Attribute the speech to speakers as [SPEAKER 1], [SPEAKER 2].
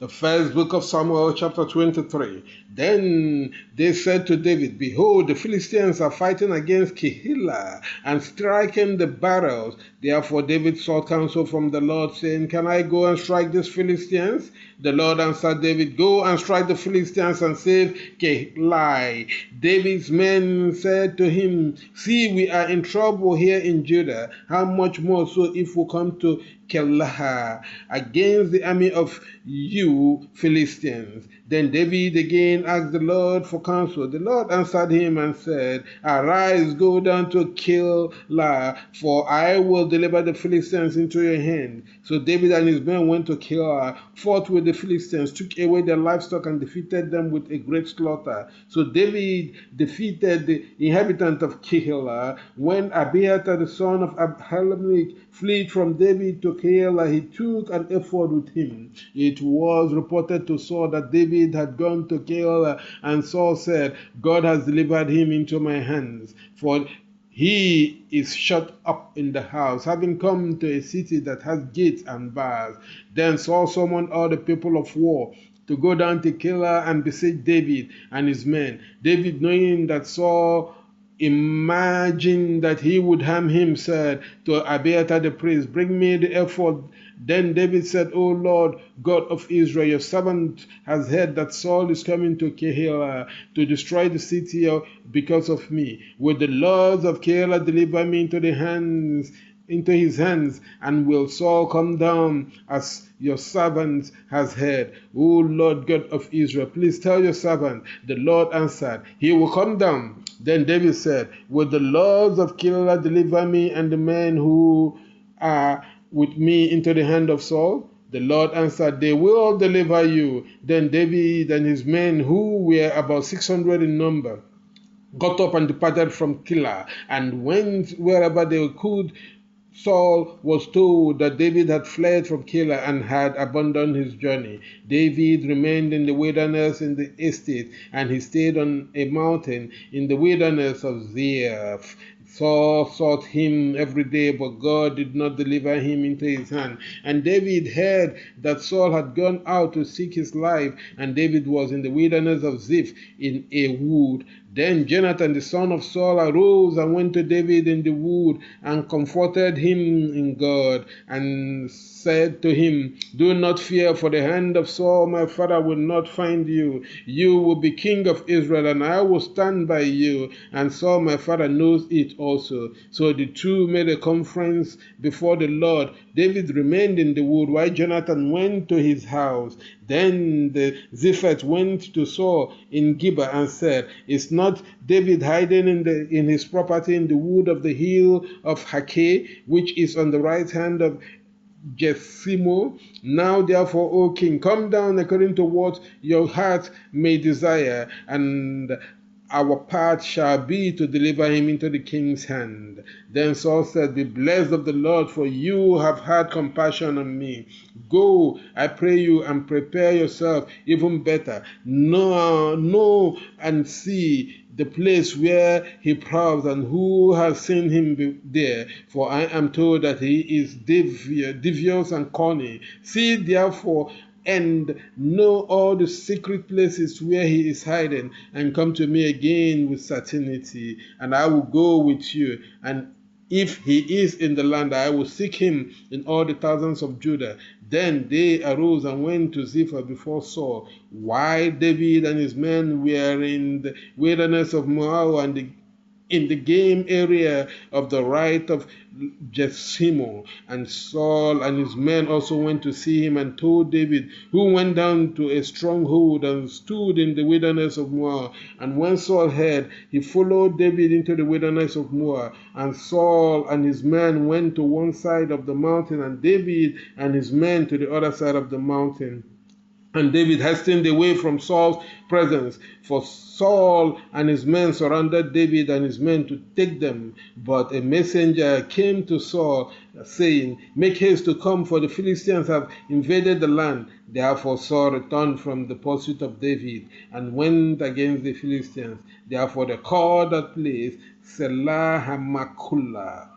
[SPEAKER 1] The first book of Samuel, chapter 23. Then they said to David, Behold, the Philistines are fighting against Keilah and striking the barrels. Therefore David sought counsel from the Lord, saying, Can I go and strike these Philistines? The Lord answered David, Go and strike the Philistines and save Keilah. David's men said to him, See, we are in trouble here in Judah. How much more so if we come to Keilah against the army of you Philistines? Then David again asked the Lord for counsel. The Lord answered him and said, Arise, go down to Keilah, for I will deliver the Philistines into your hand. So David and his men went to Keilah, fought with the Philistines, took away their livestock, and defeated them with a great slaughter. So David defeated the inhabitant of Keilah. When Abiathar the son of Ahimelech fled from David to Keilah, he took an ephod with him. It was reported to Saul that David had gone to Keilah, and Saul said, God has delivered him into my hands, for he is shut up in the house, having come to a city that has gates and bars. Then Saul summoned all the people of war to go down to Keilah and besiege David and his men. David, knowing that Saul imagined that he would harm him, said to Abiathar the priest, Bring me the ephod. Then David said, O Lord, God of Israel, your servant has heard that Saul is coming to Keilah to destroy the city because of me. Will the lords of Keilah deliver me into his hands, and will Saul come down as your servant has heard? O Lord God of Israel, please tell your servant. The Lord answered, He will come down. Then David said, Will the lords of Keilah deliver me and the men who are with me into the hand of Saul? The Lord answered, They will deliver you. Then David and his men, who were about 600 in number, got up and departed from Keilah and went wherever they could. Saul was told that David had fled from Keilah and had abandoned his journey. David remained in the wilderness in the estate, and he stayed on a mountain in the wilderness of Ziph. Saul sought him every day, but God did not deliver him into his hand. And David heard that Saul had gone out to seek his life, and David was in the wilderness of Ziph in a wood. Then Jonathan the son of Saul arose and went to David in the wood and comforted him in God, and said to him, Do not fear, for the hand of Saul my father will not find you. You will be king of Israel, and I will stand by you, and Saul my father knows it also. So the two made a conference before the Lord. David remained in the wood, while Jonathan went to his house. Then the Ziphites went to Saul in Gibeah and said, Is not David hiding in his property in the wood of the hill of Hakeh, which is on the right hand of Jeshimo? Now therefore, O king, come down according to what your heart may desire, and our part shall be to deliver him into the king's hand. Then Saul said, Be blessed of the Lord, for you have had compassion on me. Go, I pray you, and prepare yourself even better. Know and see the place where he prowls, and who has seen him there. For I am told that he is devious and cunning. See therefore and know all the secret places where he is hiding, and come to me again with certainty, and I will go with you. And if he is in the land, I will seek him in all the thousands of Judah. Then they arose and went to Ziph before Saul, while David and his men were in the wilderness of Moab and in the game area of the right of Jeshimo. And Saul and his men also went to see him, and told David, who went down to a stronghold and stood in the wilderness of Moab. And when Saul heard, he followed David into the wilderness of Moab. And Saul and his men went to one side of the mountain, and David and his men to the other side of the mountain. And David hastened away from Saul's presence, for Saul and his men surrounded David and his men to take them. But a messenger came to Saul, saying, Make haste to come, for the Philistines have invaded the land. Therefore Saul returned from the pursuit of David, and went against the Philistines. Therefore they called that place Selah Hamakulah.